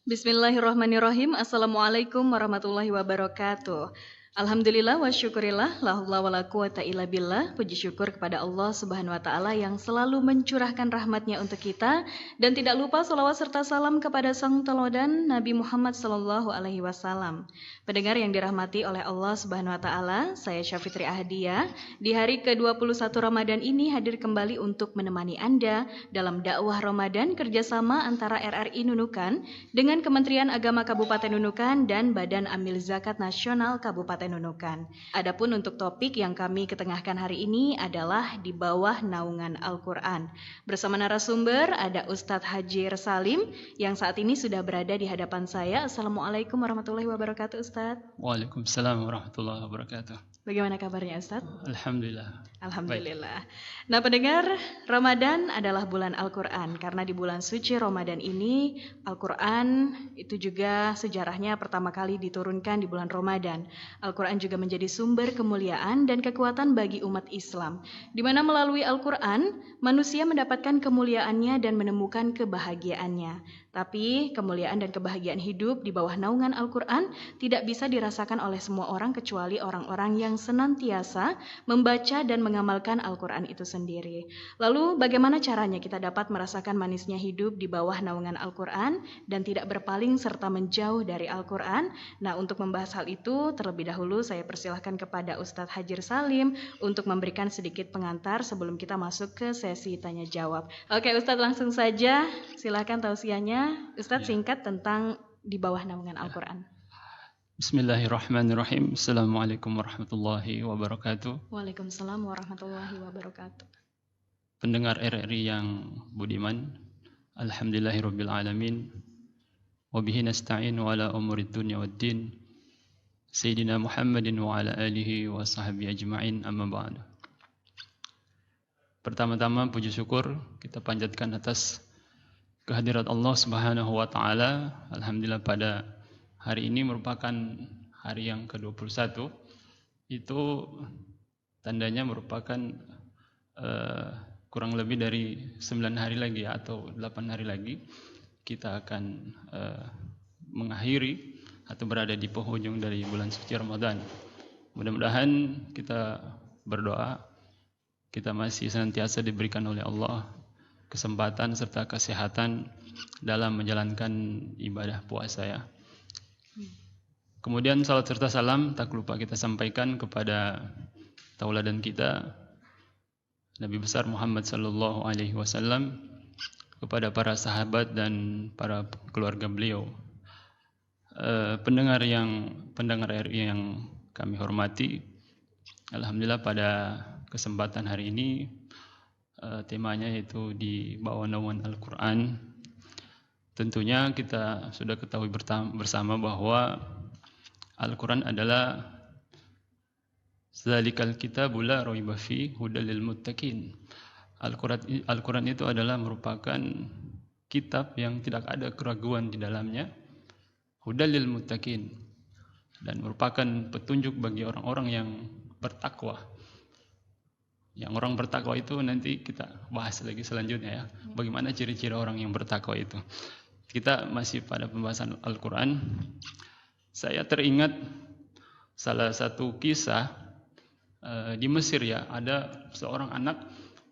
Bismillahirrahmanirrahim. Assalamualaikum warahmatullahi wabarakatuh. Alhamdulillah wa syukurillah, la haula wala quwata illa billah. Puji syukur kepada Allah Subhanahu wa taala yang selalu mencurahkan rahmatnya untuk kita, dan tidak lupa salawat serta salam kepada sang teladan Nabi Muhammad sallallahu alaihi wasallam. Pendengar yang dirahmati oleh Allah Subhanahu wa taala, saya Syafitri Ahdiya di hari ke-21 Ramadan ini hadir kembali untuk menemani Anda dalam dakwah Ramadan kerjasama antara RRI Nunukan dengan Kementerian Agama Kabupaten Nunukan dan Badan Amil Zakat Nasional Kabupaten Nunukan. Adapun untuk topik yang kami ketengahkan hari ini adalah di bawah naungan Al-Quran. Bersama narasumber ada Ustadz Haji Salim yang saat ini sudah berada di hadapan saya. Assalamualaikum warahmatullahi wabarakatuh, Ustadz. Waalaikumsalam warahmatullahi wabarakatuh. Bagaimana kabarnya, Ustadz? Alhamdulillah. Alhamdulillah. Nah, pendengar, Ramadan adalah bulan Al-Quran. Karena di bulan suci Ramadan ini, Al-Quran itu juga sejarahnya pertama kali diturunkan di bulan Ramadan. Al-Quran juga menjadi sumber kemuliaan dan kekuatan bagi umat Islam, di mana melalui Al-Quran, manusia mendapatkan kemuliaannya dan menemukan kebahagiaannya. Tapi kemuliaan dan kebahagiaan hidup di bawah naungan Al-Quran tidak bisa dirasakan oleh semua orang kecuali orang-orang yang senantiasa membaca dan mengamalkan Al-Quran itu sendiri. Lalu bagaimana caranya kita dapat merasakan manisnya hidup di bawah naungan Al-Quran dan tidak berpaling serta menjauh dari Al-Quran? Nah, untuk membahas hal itu terlebih dahulu saya persilahkan kepada Ustadz Haji Salim untuk memberikan sedikit pengantar sebelum kita masuk ke sesi tanya jawab. Oke, Ustadz, langsung saja silakan tausiahnya. Ustadz, singkat tentang di bawah naungan Al-Quran. Bismillahirrahmanirrahim. Assalamualaikum warahmatullahi wabarakatuh. Waalaikumsalam warahmatullahi wabarakatuh. Pendengar RRI yang budiman, alhamdulillahirabbil alamin. Wa bihi nasta'in wa ala umurid dunya waddin. Sayyidina Muhammadin wa ala alihi wa sahbihi ajma'in, amma ba'du. Pertama-tama puji syukur kita panjatkan atas kehadirat Allah Subhanahu wa taala. Alhamdulillah pada hari ini merupakan hari yang ke-21. Itu tandanya merupakan kurang lebih dari 9 hari lagi atau 8 hari lagi kita akan mengakhiri atau berada di penghujung dari bulan suci Ramadan. Mudah-mudahan kita berdoa kita masih senantiasa diberikan oleh Allah kesempatan serta kesehatan dalam menjalankan ibadah puasa ya. Kemudian salat serta salam tak lupa kita sampaikan kepada tauladan kita Nabi besar Muhammad sallallahu alaihi wasallam, kepada para sahabat dan para keluarga beliau. Pendengar RRI yang kami hormati, alhamdulillah pada kesempatan hari ini temanya yaitu di bawah naungan Al-Quran. Tentunya kita sudah ketahui bersama bahwa Al-Quran adalah Zalikal kitabul la raiba fihi hudal lil muttaqin. Al-Quran itu adalah merupakan kitab yang tidak ada keraguan di dalamnya, hudal lil muttaqin, dan merupakan petunjuk bagi orang-orang yang bertakwa. Yang orang bertakwa itu nanti kita bahas lagi selanjutnya ya. Bagaimana ciri-ciri orang yang bertakwa itu. Kita masih pada pembahasan Al-Quran. Saya teringat salah satu kisah di Mesir ya. Ada seorang anak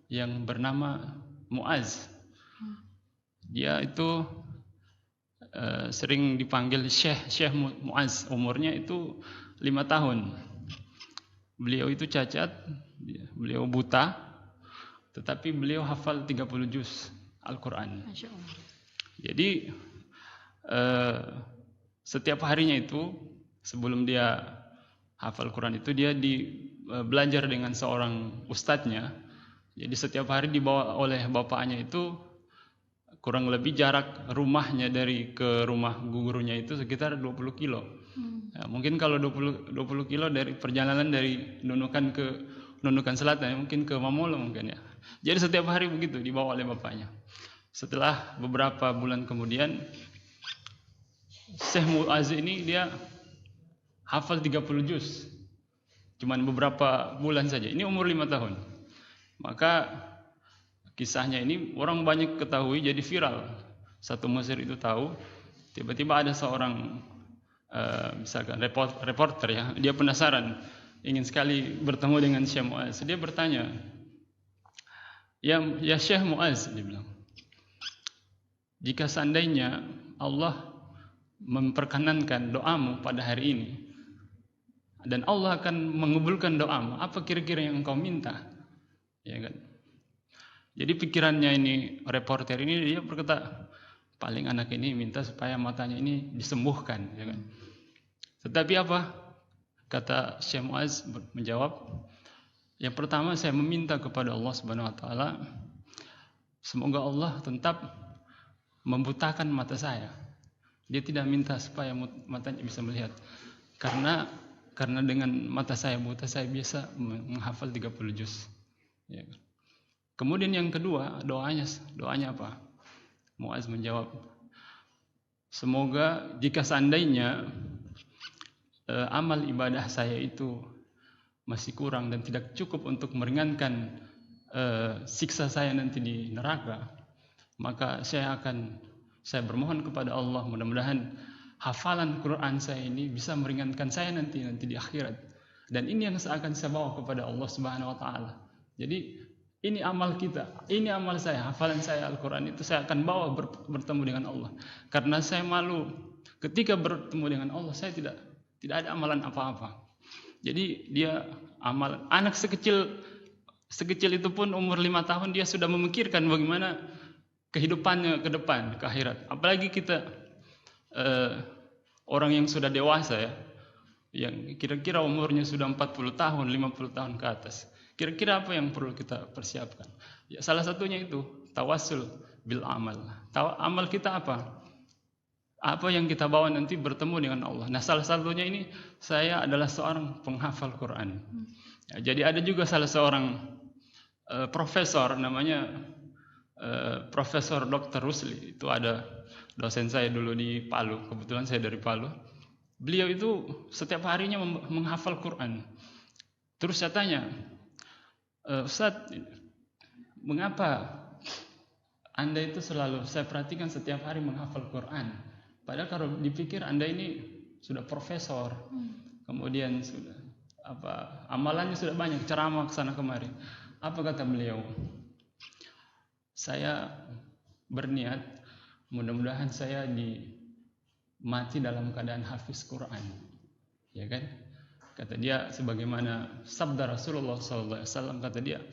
yang bernama Muaz. Dia itu sering dipanggil Syekh Muaz. Umurnya itu 5 tahun. Beliau itu cacat, beliau buta, tetapi beliau hafal 30 juz Al-Quran. Jadi setiap harinya itu sebelum dia hafal Quran itu dia belajar dengan seorang ustadznya. Jadi setiap hari dibawa oleh bapaknya itu kurang lebih jarak rumahnya ke rumah gurunya itu sekitar 20 kilo. Ya, mungkin kalau 20 kilo dari perjalanan dari Nunukan ke Nunukan Selatan ya, mungkin ke Mamolo mungkin ya. Jadi setiap hari begitu dibawa oleh bapaknya. Setelah beberapa bulan kemudian Syekh Muaz ini dia hafal 30 juz. Cuman beberapa bulan saja. Ini umur 5 tahun. Maka kisahnya ini orang banyak ketahui jadi viral. Satu Mesir itu tahu Tiba-tiba ada seorang misalkan reporter ya, dia penasaran, ingin sekali bertemu dengan Syekh Muaz. Dia bertanya, ya Syekh Muaz, dia bilang, jika seandainya Allah memperkenankan doamu pada hari ini dan Allah akan mengabulkan doamu, apa kira-kira yang engkau minta? Ya kan? Jadi pikirannya ini reporter ini, dia berkata, paling anak ini minta supaya matanya ini disembuhkan, ya kan? Tetapi apa? Kata Syekh Muaz menjawab, yang pertama saya meminta kepada Allah Subhanahu wa taala, semoga Allah tetap membutakan mata saya. Dia tidak minta supaya matanya bisa melihat. Karena dengan mata saya buta, saya bisa menghafal 30 juz. Ya. Kemudian yang kedua, doanya apa? Muaz menjawab, semoga jika seandainya amal ibadah saya itu masih kurang dan tidak cukup untuk meringankan siksa saya nanti di neraka, maka saya bermohon kepada Allah, mudah-mudahan hafalan Quran saya ini bisa meringankan saya nanti di akhirat. Dan ini yang akan saya bawa kepada Allah Subhanahu wa taala. Jadi ini amal kita, ini amal saya, hafalan saya Al-Quran itu saya akan bawa bertemu dengan Allah. Karena saya malu ketika bertemu dengan Allah, saya tidak ada amalan apa-apa. Jadi dia anak sekecil itu pun umur 5 tahun dia sudah memikirkan bagaimana kehidupannya ke depan, ke akhirat. Apalagi kita orang yang sudah dewasa ya, yang kira-kira umurnya sudah 40 tahun, 50 tahun ke atas. Kira-kira apa yang perlu kita persiapkan? Ya, salah satunya itu tawassul bil amal. Amal kita apa? Apa yang kita bawa nanti bertemu dengan Allah. Nah, salah satunya ini saya adalah seorang penghafal Quran. Ya, jadi ada juga salah seorang profesor namanya Profesor Dr. Rusli. Itu ada dosen saya dulu di Palu. Kebetulan saya dari Palu. Beliau itu setiap harinya menghafal Quran. Terus saya tanya, Ustaz, mengapa Anda itu selalu saya perhatikan setiap hari menghafal Quran? Padahal kalau dipikir Anda ini sudah profesor, kemudian sudah amalannya sudah banyak, ceramah kesana kemari. Apa kata beliau? Saya berniat mudah-mudahan saya mati dalam keadaan hafiz Quran, ya kan? Kata dia, sebagaimana sabda Rasulullah SAW, kata dia,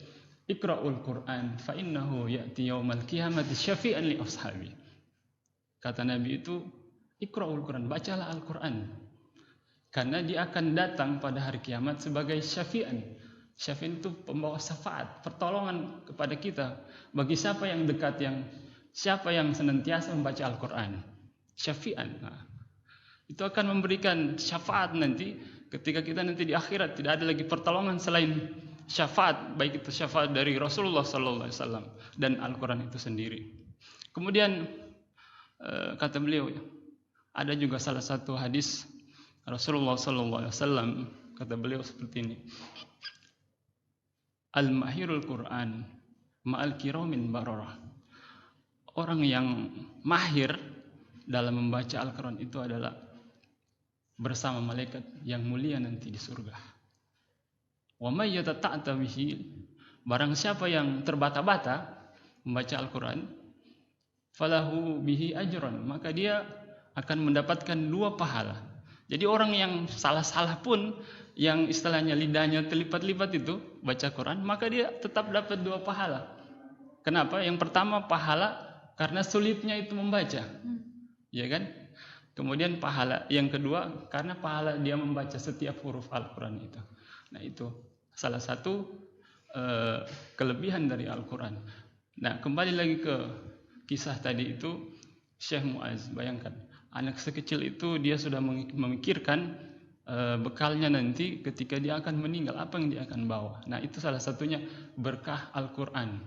Iqra'ul Quran fa innahu ya'ti yaumal qiyamati syafi'an li ashabi. Kata Nabi itu, Iqra'ul Quran, bacalah Al-Quran, karena dia akan datang pada hari kiamat sebagai syafi'an. Syafi'an itu pembawa syafaat, pertolongan kepada kita bagi siapa yang dekat, siapa yang senantiasa membaca Al-Quran. Syafi'an. Nah, itu akan memberikan syafaat nanti. Ketika kita nanti di akhirat tidak ada lagi pertolongan selain syafaat, baik itu syafaat dari Rasulullah SAW dan Al-Quran itu sendiri. Kemudian kata beliau, ada juga salah satu hadis Rasulullah SAW, kata beliau seperti ini, Al-mahirul Quran ma'al kiramin bararah. Orang yang mahir dalam membaca Al-Quran itu adalah bersama malaikat yang mulia nanti di surga. Wa may yatata'ta bihi, barang siapa yang terbata-bata membaca Al-Quran, falahu bihi ajran, maka dia akan mendapatkan 2 pahala. Jadi orang yang salah-salah pun, yang istilahnya lidahnya terlipat-lipat itu baca Quran, maka dia tetap dapat 2 pahala. Kenapa? Yang pertama pahala karena sulitnya itu membaca, ya kan? Kemudian pahala yang kedua karena pahala dia membaca setiap huruf Al-Quran itu. Nah, itu salah satu kelebihan dari Al-Quran. Nah, kembali lagi ke kisah tadi itu, Syekh Muaz, bayangkan anak sekecil itu dia sudah memikirkan bekalnya nanti ketika dia akan meninggal, apa yang dia akan bawa. Nah, itu salah satunya berkah Al-Quran.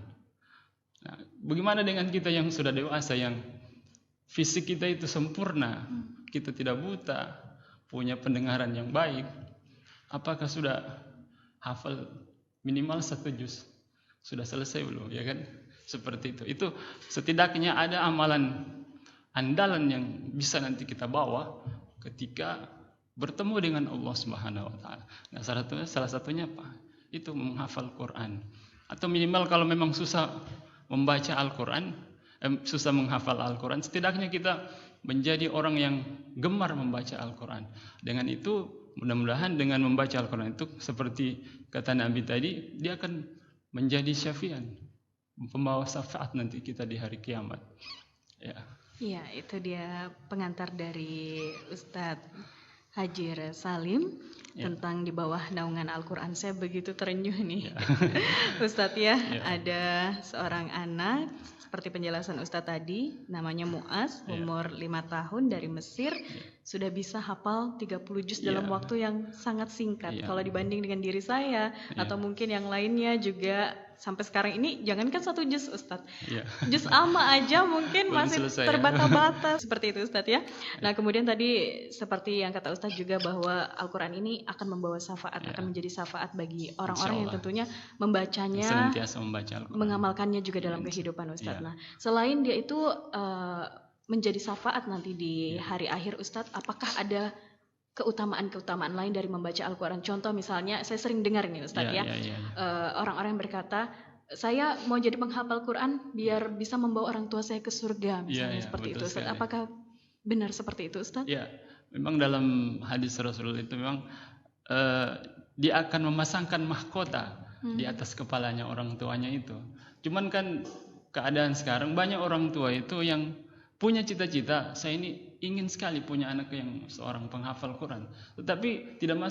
Nah, bagaimana dengan kita yang sudah dewasa, yang fisik kita itu sempurna, kita tidak buta, punya pendengaran yang baik, apakah sudah hafal minimal 1 juz? Sudah selesai belum, ya kan? Seperti itu. Itu setidaknya ada amalan andalan yang bisa nanti kita bawa ketika bertemu dengan Allah Subhanahu wa taala. Nah, salah satunya apa? Itu menghafal Quran. Atau minimal kalau memang susah membaca Al-Quran, susah menghafal Al-Quran, setidaknya kita menjadi orang yang gemar membaca Al-Quran. Dengan itu, mudah-mudahan dengan membaca Al-Quran itu, seperti kata Nabi tadi, dia akan menjadi syafian, pembawa syafaat nanti kita di hari kiamat. Ya. Iya, itu dia pengantar dari Ustadz Hajir Salim tentang di bawah naungan Al-Quran. Saya begitu terenyuh nih. Ustadz ada seorang anak, seperti penjelasan Ustadz tadi, namanya Muaz, umur 5 tahun dari Mesir, sudah bisa hafal 30 juz dalam waktu yang sangat singkat. Kalau dibanding dengan diri saya, atau mungkin yang lainnya juga, sampai sekarang ini jangankan 1 juz Ustadz, juz amma aja mungkin masih terbata-bata. Seperti itu Ustadz ya. Nah kemudian tadi seperti yang kata Ustadz juga bahwa Al-Quran ini akan membawa syafaat, akan menjadi syafaat bagi orang-orang yang tentunya membacanya, senantiasa membaca Al-Quran, mengamalkannya juga dalam kehidupan Ustadz. Nah selain dia itu menjadi syafaat nanti di hari akhir Ustadz, apakah ada keutamaan-keutamaan lain dari membaca Al-Quran? Contoh misalnya, saya sering dengar nih Ustadz orang-orang yang berkata, saya mau jadi penghafal Quran biar bisa membawa orang tua saya ke surga, misalnya seperti itu Ustadz. Apakah benar seperti itu Ustadz? Ya, memang dalam hadis Rasulullah itu memang dia akan memasangkan mahkota di atas kepalanya orang tuanya itu. Cuman kan keadaan sekarang banyak orang tua itu yang punya cita-cita, saya ini ingin sekali punya anak yang seorang penghafal Quran, tetapi tidak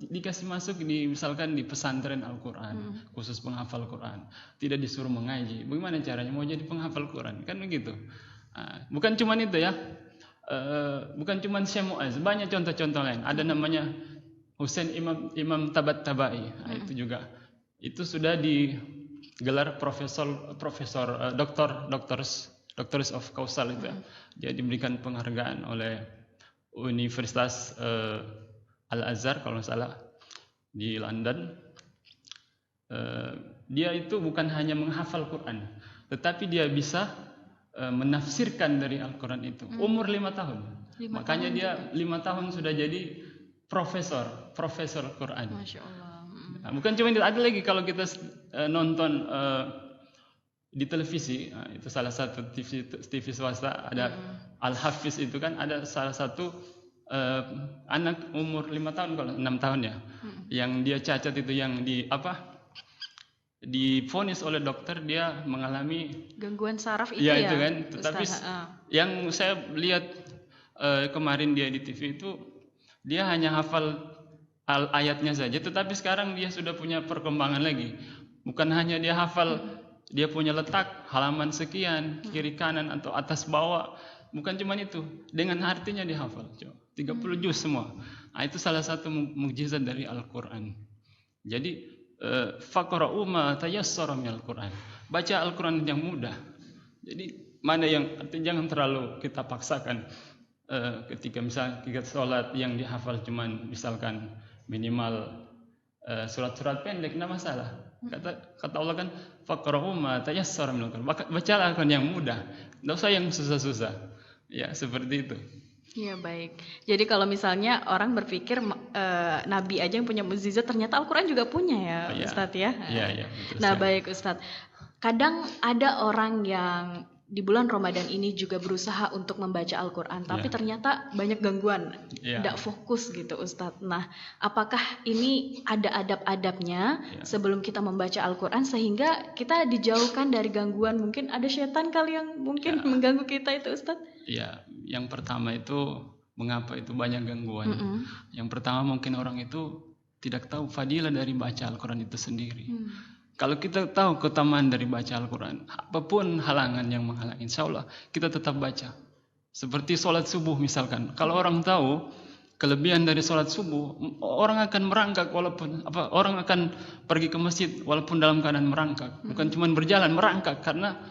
dikasih masuk misalkan di pesantren Al-Quran, khusus penghafal Quran, tidak disuruh mengaji. Bagaimana caranya mau jadi penghafal Quran? Kan begitu. Bukan cuma itu ya, bukan cuma Syekh Muaz, banyak contoh-contoh lain. Ada namanya Husain Imam Tabatabai, itu juga, itu sudah digelar Doctors of Kausal itu. Dia diberikan penghargaan oleh Universitas Al-Azhar kalau nggak salah di London. Dia itu bukan hanya menghafal Quran, tetapi dia bisa menafsirkan dari Al-Quran itu. Umur 5 tahun. Makanya dia 5 tahun sudah jadi profesor Quran. Masya Allah. Nah, bukan cuma itu, ada lagi kalau kita nonton di televisi, itu salah satu TV swasta, ada Al-Hafiz itu kan, ada salah satu anak umur 5 tahun, kalau 6 tahun ya, yang dia cacat itu, yang divonis oleh dokter dia mengalami gangguan saraf itu itu kan. Tetapi yang saya lihat kemarin dia di TV itu, dia hanya hafal ayatnya saja, tetapi sekarang dia sudah punya perkembangan lagi. Bukan hanya dia hafal, dia punya letak halaman sekian, kiri kanan atau atas bawah. Bukan cuma itu, dengan artinya dihafal. 30 juz semua. Nah, itu salah satu mukjizat dari Al-Quran. Jadi faqra'u ma tayassara minal Quran. Baca Al-Quran yang mudah. Jadi mana yang jangan terlalu kita paksakan. Ketika misalnya kita sholat yang dihafal cuman misalkan minimal surat-surat pendek, tidak masalah. Kata Allah kan, faqra'u ma tayassara minal Quran. Bacalah Al-Quran yang mudah, tidak usah yang susah-susah. Ya, seperti itu. Ya, baik. Jadi kalau misalnya orang berpikir Nabi aja yang punya mukjizat, ternyata Al-Quran juga punya ya, Ustadz ya. Iya. Nah, baik Ustadz. Kadang ada orang yang di bulan Ramadan ini juga berusaha untuk membaca Al-Quran, tapi ternyata banyak gangguan, tidak fokus gitu Ustadz. Nah, apakah ini ada adab-adabnya sebelum kita membaca Al-Quran sehingga kita dijauhkan dari gangguan? Mungkin ada setan kali yang mungkin mengganggu kita itu Ustadz? Iya, yang pertama itu mengapa itu banyak gangguan. Yang pertama mungkin orang itu tidak tahu fadilah dari baca Al-Quran itu sendiri. Kalau kita tahu keutamaan dari baca Al-Quran, apapun halangan yang menghalangi, insya Allah kita tetap baca. Seperti sholat subuh misalkan. Kalau orang tahu kelebihan dari sholat subuh, orang akan merangkak orang akan pergi ke masjid walaupun dalam keadaan merangkak. Bukan cuma berjalan, merangkak karena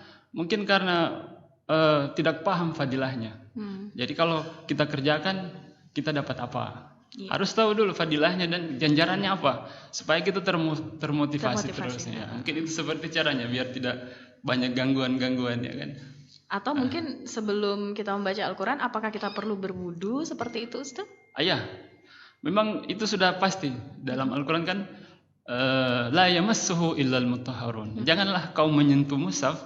tidak paham fadilahnya. Jadi kalau kita kerjakan, kita dapat apa? Harus tahu dulu fadilahnya dan ganjarannya apa, supaya kita termotivasi terus. Ya. Mungkin itu seperti caranya biar tidak banyak gangguan-gangguan ya kan. Atau mungkin sebelum kita membaca Al-Quran, apakah kita perlu berwudu seperti itu, Ustaz? Ya, memang itu sudah pasti dalam Al-Quran kan, la yamassuhu illal mutahharun. Janganlah kau menyentuh mushaf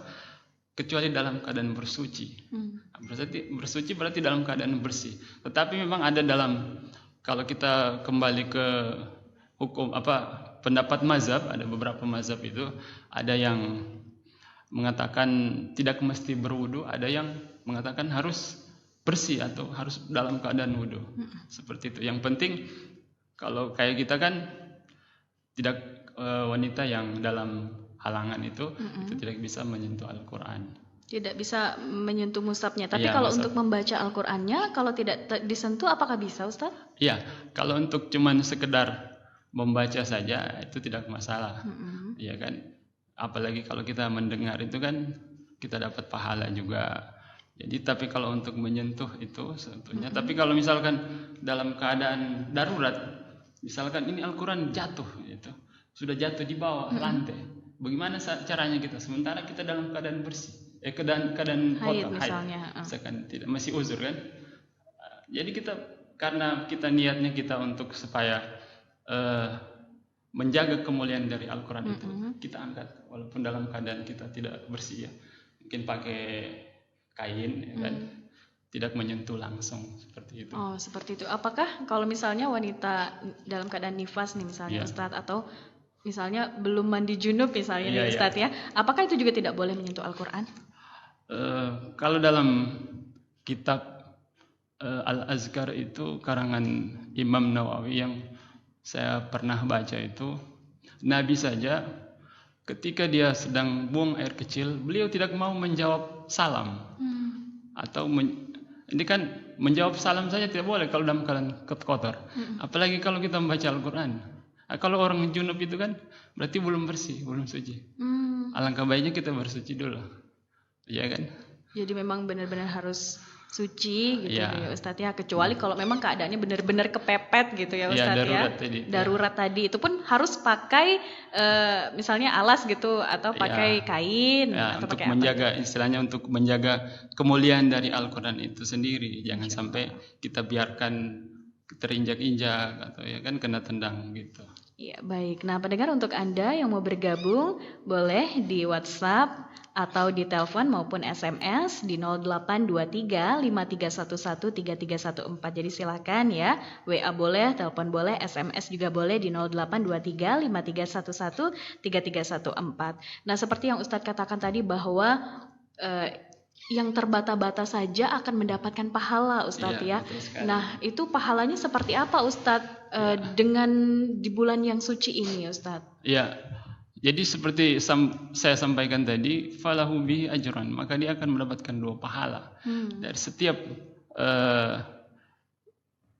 kecuali dalam keadaan bersuci. Bersuci berarti dalam keadaan bersih. Tetapi memang ada kalau kita kembali ke hukum pendapat mazhab, ada beberapa mazhab itu, ada yang mengatakan tidak mesti berwudu, ada yang mengatakan harus bersih atau harus dalam keadaan wudu. Seperti itu. Yang penting kalau kayak kita kan tidak, wanita yang dalam halangan itu tidak bisa menyentuh Al-Quran. Tidak bisa menyentuh mushafnya. Tapi Ya, kalau mushaf. untuk membaca Al-Qurannya, kalau tidak disentuh, apakah bisa, Ustaz? Ya, kalau untuk cuman sekedar membaca saja itu tidak masalah. Ya kan? Apalagi kalau kita mendengar itu kan kita dapat pahala juga. Jadi tapi kalau untuk menyentuh itu sebetulnya. Tapi kalau misalkan dalam keadaan darurat, misalkan ini Al-Quran jatuh gitu, sudah jatuh di bawah lantai, bagaimana caranya kita? Sementara kita dalam keadaan bersih, keadaan Haid kotor, misalnya. misalkan tidak masih uzur kan? Jadi karena kita niatnya kita untuk supaya menjaga kemuliaan dari Al-Quran itu, kita angkat walaupun dalam keadaan kita tidak bersih ya, mungkin pakai kain ya kan, tidak menyentuh langsung seperti itu. Oh, seperti itu. Apakah kalau misalnya wanita dalam keadaan nifas nih misalnya, Ustadz, atau misalnya belum mandi junub misalnya nih Ustadz ya, apakah itu juga tidak boleh menyentuh Al-Quran? Kalau dalam kitab Al-Azkar itu karangan Imam Nawawi yang saya pernah baca itu, Nabi saja ketika dia sedang buang air kecil, beliau tidak mau menjawab salam. Atau ini kan menjawab salam saja tidak boleh kalau dalam keadaan kotor. Apalagi kalau kita membaca Al-Quran. Kalau orang junub itu kan berarti belum bersih, belum suci. Alangkah baiknya kita bersuci dulu. Iya kan? Jadi memang benar-benar harus suci gitu ya Ustadz ya, kecuali kalau memang keadaannya benar-benar kepepet gitu ya Ustadz darurat ya. Tadi, darurat tadi itu pun harus pakai misalnya alas gitu atau pakai kain atau untuk pakai menjaga istilahnya untuk menjaga kemuliaan dari Al-Quran itu sendiri. Jangan sampai kita biarkan terinjak-injak atau ya kan kena tendang gitu. Iya, baik. Nah, pendengar, untuk Anda yang mau bergabung boleh di WhatsApp atau di telepon maupun SMS di 0823 5311 3314. Jadi silakan ya, WA boleh, telepon boleh, SMS juga boleh di 0823 5311 3314. Nah, seperti yang Ustadz katakan tadi bahwa yang terbata-bata saja akan mendapatkan pahala, Ustadz ya. Nah, itu pahalanya seperti apa, Ustadz, dengan di bulan yang suci ini, Ustadz? Ya, jadi seperti saya sampaikan tadi, falahu bihi ajran, maka dia akan mendapatkan 2 pahala dari setiap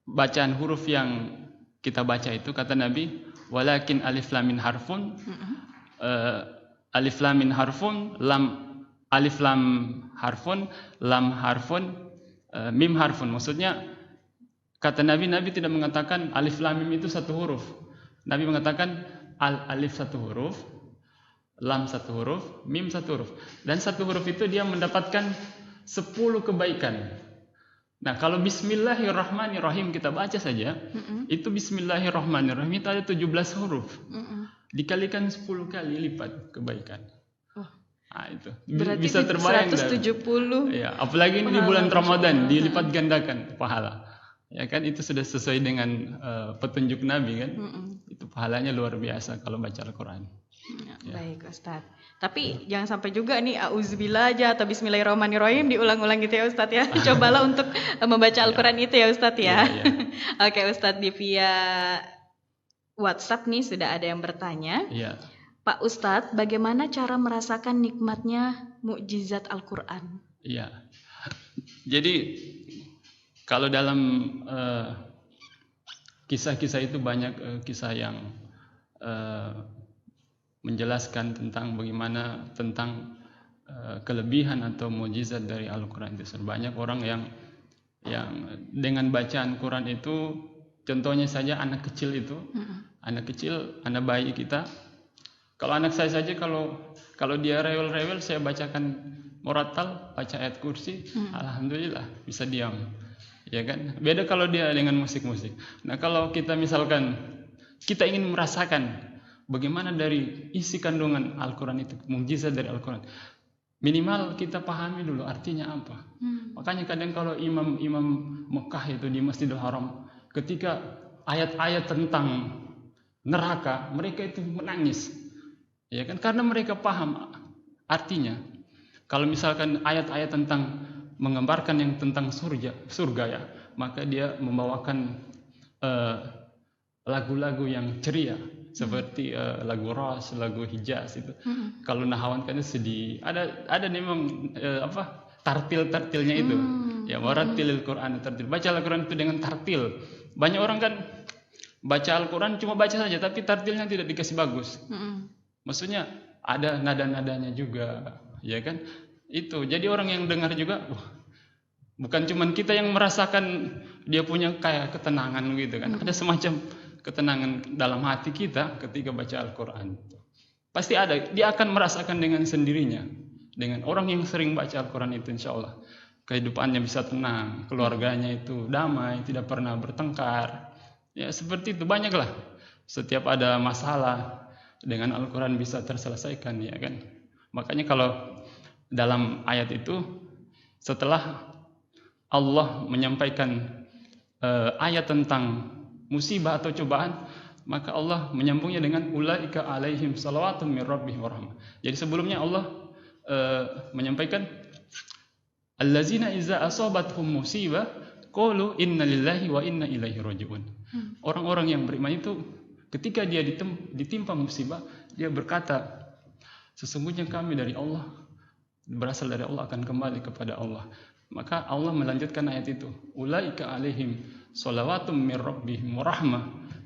bacaan huruf yang kita baca itu. Kata Nabi, walakin alif lam min harfun, alif lam min harfun, alif lam harfun, lam harfun, mim harfun. Maksudnya kata Nabi tidak mengatakan alif lam mim itu 1 huruf. Nabi mengatakan alif 1 huruf, lam 1 huruf, mim 1 huruf. Dan 1 huruf itu dia mendapatkan 10 kebaikan. Nah, kalau bismillahirrahmanirrahim kita baca saja, itu bismillahirrahmanirrahim itu ada 17 huruf. Dikalikan 10 kali lipat kebaikan. Nah, itu berarti bisa terbayang 170. Ya, apalagi ini di bulan Ramadan dilipat gandakan pahala. Ya kan, itu sudah sesuai dengan petunjuk Nabi kan. Itu pahalanya luar biasa kalau baca Al-Quran. Baik, Ustadz. Tapi jangan sampai juga nih auzubillah aja atau bismillahirrahmanirrahim diulang-ulang gitu ya Ustadz ya. Cobalah untuk membaca Al-Quran itu ya Ustadz ya. Oke, Ustadz, di via WhatsApp nih sudah ada yang bertanya. Pak Ustadz, bagaimana cara merasakan nikmatnya mukjizat Al-Quran? Iya. Jadi kalau dalam kisah-kisah itu banyak kisah yang menjelaskan tentang bagaimana tentang kelebihan atau mukjizat dari Al-Quran itu. Banyak orang yang dengan bacaan Quran itu, contohnya saja anak kecil itu, anak kecil, anak bayi kita. Kalau anak saya saja kalau dia rewel-rewel, saya bacakan murattal, baca ayat kursi, alhamdulillah bisa diam. Ya kan? Beda kalau dia dengan musik-musik. Nah, kalau kita misalkan kita ingin merasakan bagaimana dari isi kandungan Al-Quran itu, mukjizat dari Al-Quran, minimal kita pahami dulu artinya apa. Makanya kadang kalau imam-imam Mekah itu di Masjidil Haram, ketika ayat-ayat tentang neraka, mereka itu menangis. Ya kan? Karena mereka paham artinya. Kalau misalkan ayat-ayat tentang menggambarkan yang tentang surga ya, maka dia membawakan lagu-lagu yang ceria seperti lagu Ras, lagu Hijaz itu. Kalau Nahawan kan sedih. Ada memang tartil-tartilnya itu. Ya, warattilil Quran tartil. Baca Al-Quran itu dengan tartil. Banyak orang kan baca Al-Quran cuma baca saja tapi tartilnya tidak dikasih bagus. Maksudnya ada nada-nadanya juga, ya kan? Itu. Jadi orang yang dengar juga, bukan cuman kita yang merasakan dia punya kayak ketenangan gitu kan. Ada semacam ketenangan dalam hati kita ketika baca Al-Quran. Pasti ada. Dia akan merasakan dengan sendirinya. Dengan orang yang sering baca Al-Quran itu, insya Allah kehidupannya bisa tenang, keluarganya itu damai, tidak pernah bertengkar. Ya seperti itu, banyaklah. Setiap ada masalah dengan Al-Quran bisa terselesaikan, ya kan. Makanya kalau dalam ayat itu, setelah Allah menyampaikan ayat tentang musibah atau cobaan, maka Allah menyambungnya dengan ulaika alaihim salawatun mir rabbihim warahmah. Jadi sebelumnya Allah menyampaikan allazina iza asabathum musibah qalu inna lillahi wa inna ilaihi rajiun. Orang-orang yang beriman itu ketika dia ditimpa musibah, dia berkata, sesungguhnya kami dari Allah, berasal dari Allah, akan kembali kepada Allah. Maka Allah melanjutkan ayat itu, ulaika alaihim shalawatum mir rabbihim warahmah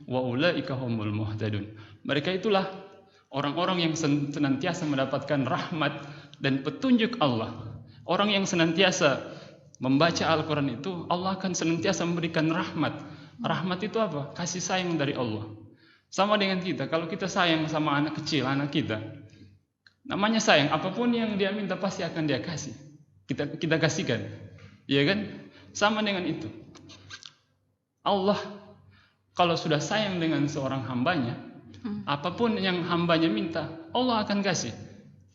wa ulaika humul muhtadun. Mereka itulah orang-orang yang senantiasa mendapatkan rahmat dan petunjuk Allah. Orang yang senantiasa membaca Al-Quran itu, Allah akan senantiasa memberikan rahmat. Rahmat itu apa? Kasih sayang dari Allah. Sama dengan kita, kalau kita sayang sama anak kecil, anak kita, namanya sayang, apapun yang dia minta pasti akan dia kasih. Kita kasihkan, ya kan? Sama dengan itu. Allah kalau sudah sayang dengan seorang hambanya, apapun yang hambanya minta, Allah akan kasih.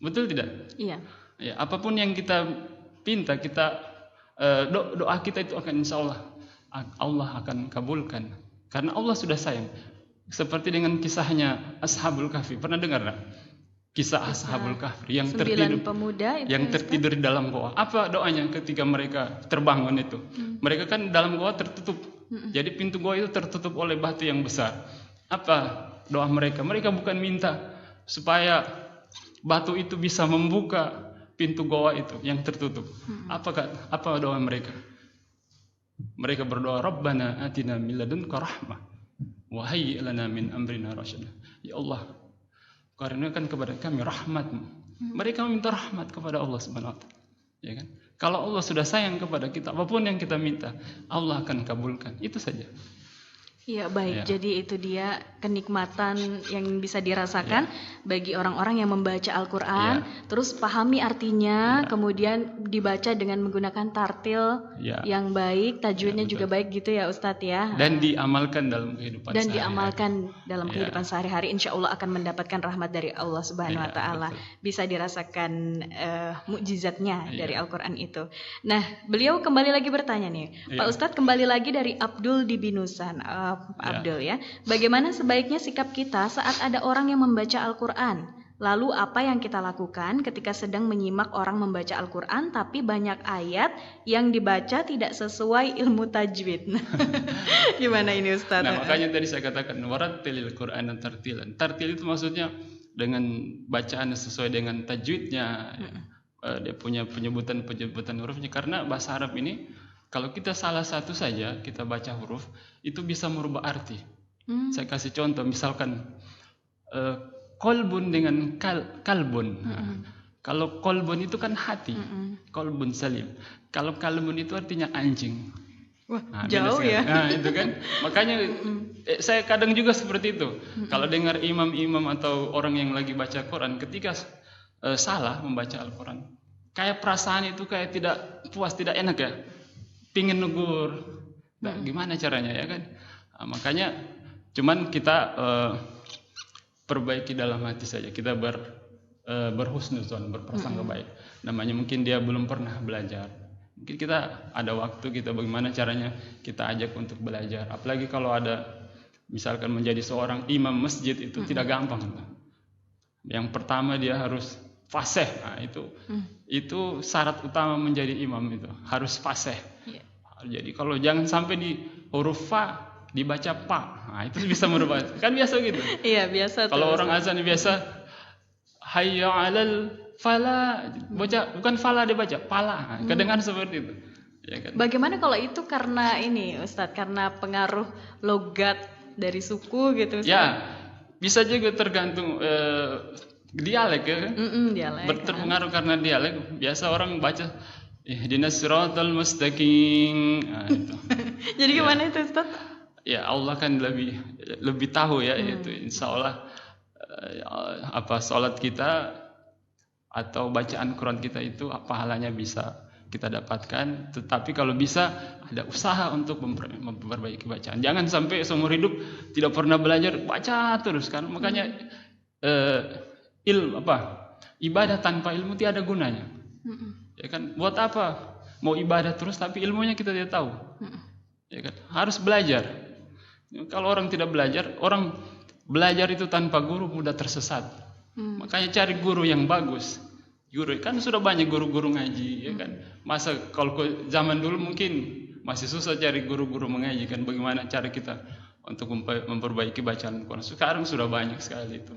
Betul tidak? Iya. Ya, apapun yang kita pinta, doa kita itu akan insya Allah akan kabulkan. Karena Allah sudah sayang. Seperti dengan kisahnya Ashabul Kahfi. Pernah dengar tak? Kisah Ashabul Kahfi yang tertidur di dalam goa. Apa doanya ketika mereka terbangun itu? Mereka kan dalam goa tertutup. Jadi pintu goa itu tertutup oleh batu yang besar. Apa doa mereka? Mereka bukan minta supaya batu itu bisa membuka pintu goa itu yang tertutup. Apa doa mereka? Mereka berdoa, Rabbana atina min ladunka rahmah wa hayyi' lana min amrina rasyada. Ya Allah, karuniakan kepada kami rahmat-Mu. Mereka meminta rahmat kepada Allah Subhanahu wa taala. Ya kan? Kalau Allah sudah sayang kepada kita, apapun yang kita minta, Allah akan kabulkan. Itu saja. Ya baik, jadi itu dia kenikmatan yang bisa dirasakan bagi orang-orang yang membaca Al-Quran, terus pahami artinya, kemudian dibaca dengan menggunakan tartil yang baik, tajwidnya juga baik gitu ya Ustadz ya. Dan diamalkan dalam kehidupan sehari-hari. Insya Allah akan mendapatkan rahmat dari Allah Subhanahu Wa Taala. Bisa dirasakan mukjizatnya dari Al-Quran itu. Nah, beliau kembali lagi bertanya nih, Pak Ustadz kembali lagi dari Abdul di Binusan. Abdul ya. Bagaimana sebaiknya sikap kita saat ada orang yang membaca Al-Quran? Lalu apa yang kita lakukan ketika sedang menyimak orang membaca Al-Quran tapi banyak ayat yang dibaca tidak sesuai ilmu tajwid? Gimana ini Ustaz? Nah, makanya tadi saya katakan warattilil Qur'an tartilan. Tartil itu maksudnya dengan bacaan sesuai dengan tajwidnya. Dia punya penyebutan hurufnya, karena bahasa Arab ini kalau kita salah satu saja, kita baca huruf, itu bisa merubah arti. Saya kasih contoh, misalkan kolbun dengan kalbun. Kalau kolbun itu kan hati, kolbun salim. Kalau kalbun itu artinya anjing. Wah, jauh ya. Nah, itu kan. Makanya saya kadang juga seperti itu. Kalau dengar imam-imam atau orang yang lagi baca Quran, ketika salah membaca Al-Quran, kayak perasaan itu kayak tidak puas, tidak enak ya, pingin negur. Nah, gimana caranya ya kan? Nah, makanya cuman kita perbaiki dalam hati saja, kita berhusnuzon, berprasangka baik. Namanya mungkin dia belum pernah belajar, mungkin kita ada waktu, kita bagaimana caranya kita ajak untuk belajar. Apalagi kalau ada misalkan menjadi seorang imam masjid itu tidak gampang. Yang pertama dia harus fasih. Nah, itu syarat utama menjadi imam, itu harus fasih. Jadi kalau jangan sampai di huruf fa dibaca pa, nah, itu bisa merubah. Kan biasa gitu. Iya, biasa. Kalau orang azan biasa hayya 'alal fala, baca bukan fala dibaca pala. Kedengaran seperti itu. Ya kan? Bagaimana kalau itu karena ini Ustadz, karena pengaruh logat dari suku gitu Ustadz? Ya, bisa juga tergantung dialek ya kan? Dialek. Berpengaruh karena dialek. Biasa orang baca ihdinas siratal mustaqim. Nah, itu. Jadi gimana itu Ustadz? Ya Allah kan lebih tahu ya itu. Insya Allah salat kita atau bacaan Quran kita itu pahalanya bisa kita dapatkan. Tetapi kalau bisa ada usaha untuk memperbaiki bacaan. Jangan sampai seumur hidup tidak pernah belajar, baca terus kan. Makanya ibadah tanpa ilmu tidak ada gunanya. Ya kan, buat apa mau ibadah terus tapi ilmunya kita tidak tahu. Ya kan, harus belajar. Kalau orang tidak belajar, orang belajar itu tanpa guru mudah tersesat. Makanya cari guru yang bagus. Guru kan sudah banyak guru-guru ngaji, ya kan. Masa kalau zaman dulu mungkin masih susah cari guru-guru mengaji kan. Bagaimana cara kita untuk memperbaiki bacaan Quran? Sekarang sudah banyak sekali itu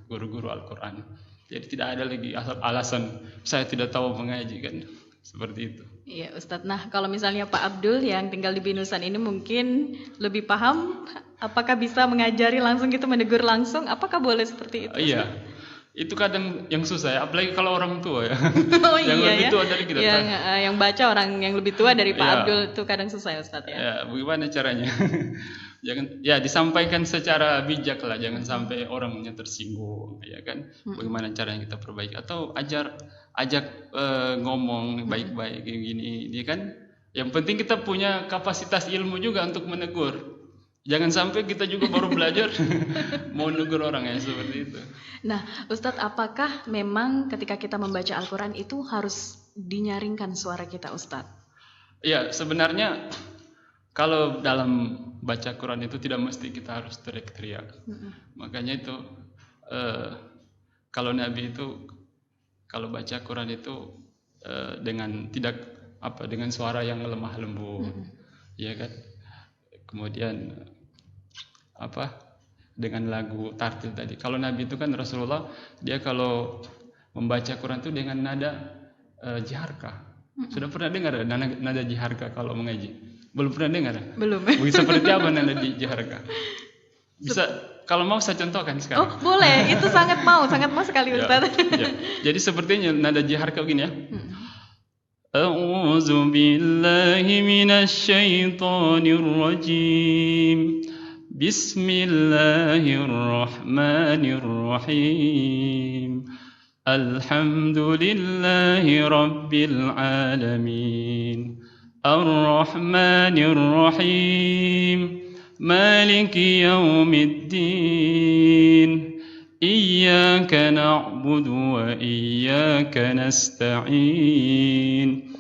guru-guru Al-Quran. Jadi tidak ada lagi alasan saya tidak tahu mengaji kan. Seperti itu. Iya Ustadz. Nah kalau misalnya Pak Abdul yang tinggal di Binusan ini mungkin lebih paham, apakah bisa mengajari langsung gitu, menegur langsung? Apakah boleh seperti itu? Iya. Itu kadang yang susah ya, apalagi kalau orang tua ya. Oh, yang iya, lebih ya? tua dari kita. Yang baca orang yang lebih tua dari Pak Abdul itu kadang susah ya Ustadz ya. Ya, bagaimana caranya? Jangan disampaikan secara bijak lah, jangan sampai orangnya tersinggung, ya kan? Bagaimana caranya kita perbaiki atau ajak ngomong baik-baik kayak gini, dia kan. Yang penting kita punya kapasitas ilmu juga untuk menegur. Jangan sampai kita juga baru belajar mau negur orang ya, seperti itu. Nah, Ustadz, apakah memang ketika kita membaca Al-Quran itu harus dinyaringkan suara kita, Ustadz? Ya, sebenarnya kalau dalam baca Quran itu tidak mesti kita harus teriak-teriak. Makanya itu kalau Nabi itu kalau baca Quran itu dengan dengan suara yang lemah lembut, ya kan? Kemudian dengan lagu tartil tadi. Kalau Nabi itu kan Rasulullah, dia kalau membaca Quran itu dengan nada jiharka. Sudah pernah dengar nada jiharka kalau mengaji? Belum pernah dengar? Belum. Seperti apa nada jiharka? Bisa, kalau mau saya contohkan sekarang. Oh boleh, itu sangat mau sekali Ustaz. Ya. Jadi sepertinya nada jiharka begini ya. A'udzu billahi minasy syaithanir rajim. Bismillahirrahmanirrahim. Alhamdulillahi rabbil alamin. Ar-Rahmanir-Rahim. Maliki yaumiddin. Iyyaka na'budu wa iyyaka nasta'in.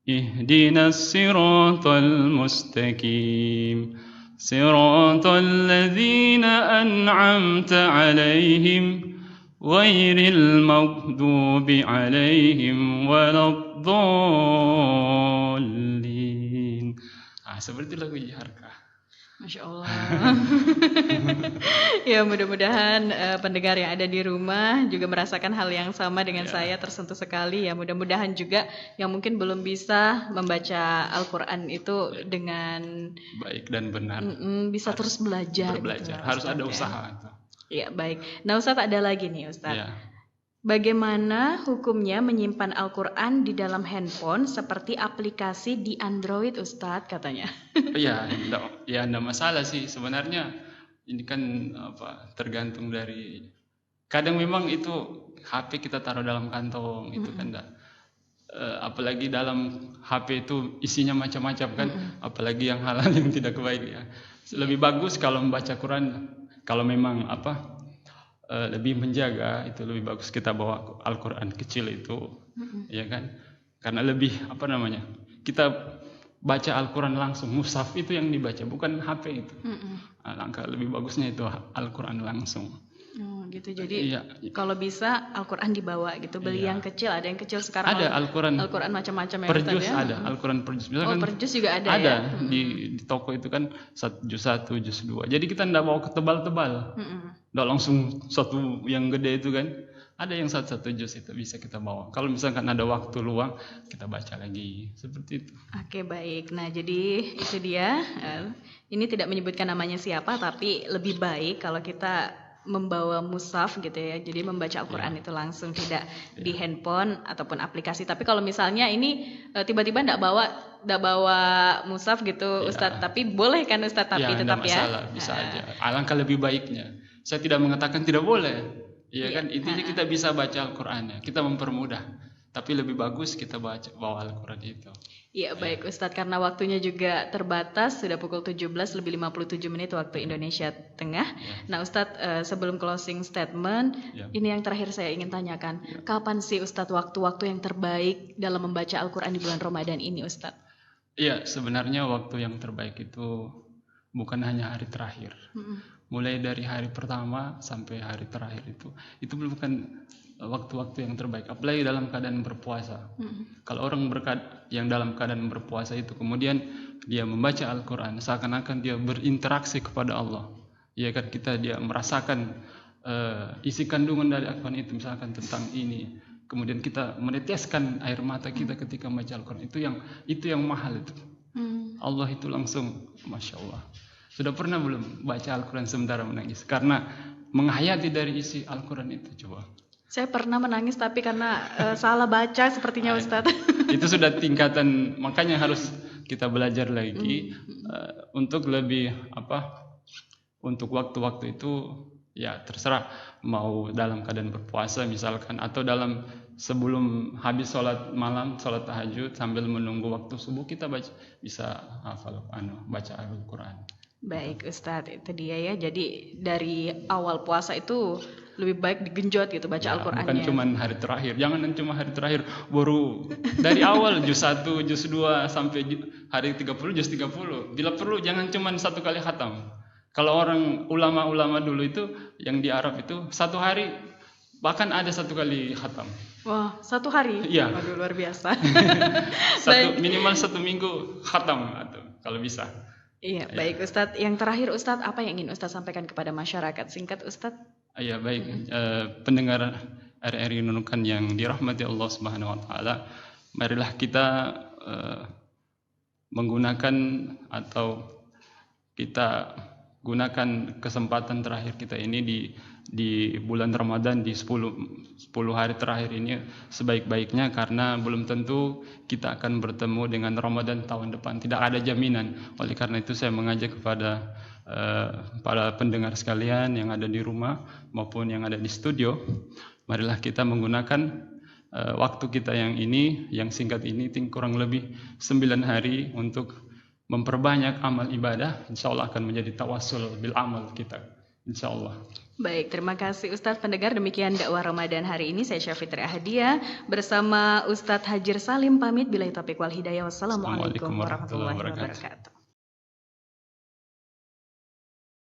Ihdinas siratal mustaqim. Siratal ladzina an'amta 'alaihim ghairil maghdubi 'alaihim waladdallin. Seperti lagu jiharka. Masya Allah. Ya mudah-mudahan pendengar yang ada di rumah juga merasakan hal yang sama dengan saya, tersentuh sekali ya. Mudah-mudahan juga yang mungkin belum bisa membaca Al-Quran itu dengan baik dan benar bisa terus belajar. Gitu, harus ada usaha. Ya baik. Nah Ustadz, ada lagi nih Ustadz. Ya. Bagaimana hukumnya menyimpan Al-Quran di dalam handphone seperti aplikasi di Android, Ustadz, katanya? Enggak masalah sih sebenarnya. Ini kan tergantung dari, kadang memang itu HP kita taruh dalam kantong itu kan enggak. apalagi dalam HP itu isinya macam-macam kan, apalagi yang halal yang tidak baik ya. Lebih bagus kalau membaca Quran, kalau memang lebih menjaga, itu lebih bagus kita bawa Al-Quran kecil itu, ya kan? Karena lebih kita baca Al-Quran langsung, mushaf itu yang dibaca, bukan HP itu. Langkah lebih bagusnya itu Al-Quran langsung. Oh, gitu. Jadi kalau bisa Al-Quran dibawa gitu. Beli yang kecil, ada yang kecil sekarang. Ada Al-Quran macam-macam ya. Per juz ya? ada, Al-Quran per juz. Misalkan per juz juga ada ya? ya? Di toko itu kan juz 1, juz 2. Jadi kita enggak bawa ketebal-tebal. Enggak langsung satu yang gede itu kan. Ada yang satu juz itu bisa kita bawa. Kalau misalkan ada waktu luang, kita baca lagi. Seperti itu. Oke, baik. Nah, jadi itu dia. Ini tidak menyebutkan namanya siapa, tapi lebih baik kalau kita membawa mushaf gitu ya. Jadi membaca Al-Quran itu langsung, tidak di handphone ataupun aplikasi. Tapi kalau misalnya ini tiba-tiba enggak bawa mushaf gitu, Ustadz, tapi boleh kan Ustadz, tapi tetap masalah, bisa aja. Alangkah lebih baiknya. Saya tidak mengatakan tidak boleh. Iya kan, intinya kita bisa baca Al-Quran ya. Kita mempermudah. Tapi lebih bagus kita bawa Al-Quran itu. Iya, baik Ustadz, karena waktunya juga terbatas, sudah pukul 17 lebih 57 menit waktu Indonesia Tengah. Nah Ustadz, sebelum closing statement, ini yang terakhir saya ingin tanyakan. Kapan sih Ustadz waktu-waktu yang terbaik dalam membaca Al-Quran di bulan Ramadan ini Ustadz? Iya, sebenarnya waktu yang terbaik itu bukan hanya hari terakhir. Mulai dari hari pertama sampai hari terakhir itu bukan waktu-waktu yang terbaik, apalagi dalam keadaan berpuasa. Kalau orang yang dalam keadaan berpuasa itu kemudian dia membaca Al-Quran, seakan-akan dia berinteraksi kepada Allah. Ya kan, dia merasakan isi kandungan dari Al-Quran itu, misalkan tentang ini. Kemudian kita meneteskan air mata kita ketika membaca Al-Quran, itu yang mahal itu. Allah itu langsung, Masya Allah. Sudah pernah belum baca Al-Quran sementara menangis? Karena menghayati dari isi Al-Quran itu, coba. Saya pernah menangis tapi karena salah baca sepertinya Ustadz. Itu sudah tingkatan, makanya harus kita belajar lagi untuk lebih untuk waktu-waktu itu ya terserah, mau dalam keadaan berpuasa misalkan, atau sebelum habis sholat malam, sholat tahajud, sambil menunggu waktu subuh kita bisa hafal baca Al-Quran. Baik Ustadz, itu dia ya. Jadi dari awal puasa itu lebih baik digenjot gitu baca Al-Qurannya. Bukan cuma hari terakhir. Jangan cuma hari terakhir, baru dari awal juz 1, juz 2 sampai hari 30, juz 30. Bila perlu jangan cuma satu kali khatam. Kalau orang ulama-ulama dulu itu yang di Arab itu satu hari bahkan ada satu kali khatam. Wah, satu hari? Iya. Waduh, luar biasa. Minimal 1 minggu khatam atau kalau bisa. Iya, baik Ustadz. Yang terakhir Ustadz, apa yang ingin Ustadz sampaikan kepada masyarakat? Singkat Ustadz. Iya, baik. Pendengar RRI Nunukan yang dirahmati Allah Subhanahu wa taala, marilah kita menggunakan atau kita gunakan kesempatan terakhir kita ini di bulan Ramadan, di 10 hari terakhir ini sebaik-baiknya, karena belum tentu kita akan bertemu dengan Ramadan tahun depan, tidak ada jaminan. Oleh karena itu saya mengajak kepada para pendengar sekalian yang ada di rumah maupun yang ada di studio, marilah kita menggunakan waktu kita yang singkat ini, kurang lebih 9 hari untuk memperbanyak amal ibadah. InsyaAllah akan menjadi tawassul bil amal kita, InsyaAllah. Baik, terima kasih Ustadz. Pendengar, demikian dakwah Ramadan hari ini. Saya Syafitri Ahadiyah bersama Ustadz Hajir Salim pamit. Billahi taufiq wal hidayah. Wassalamualaikum warahmatullahi wabarakatuh.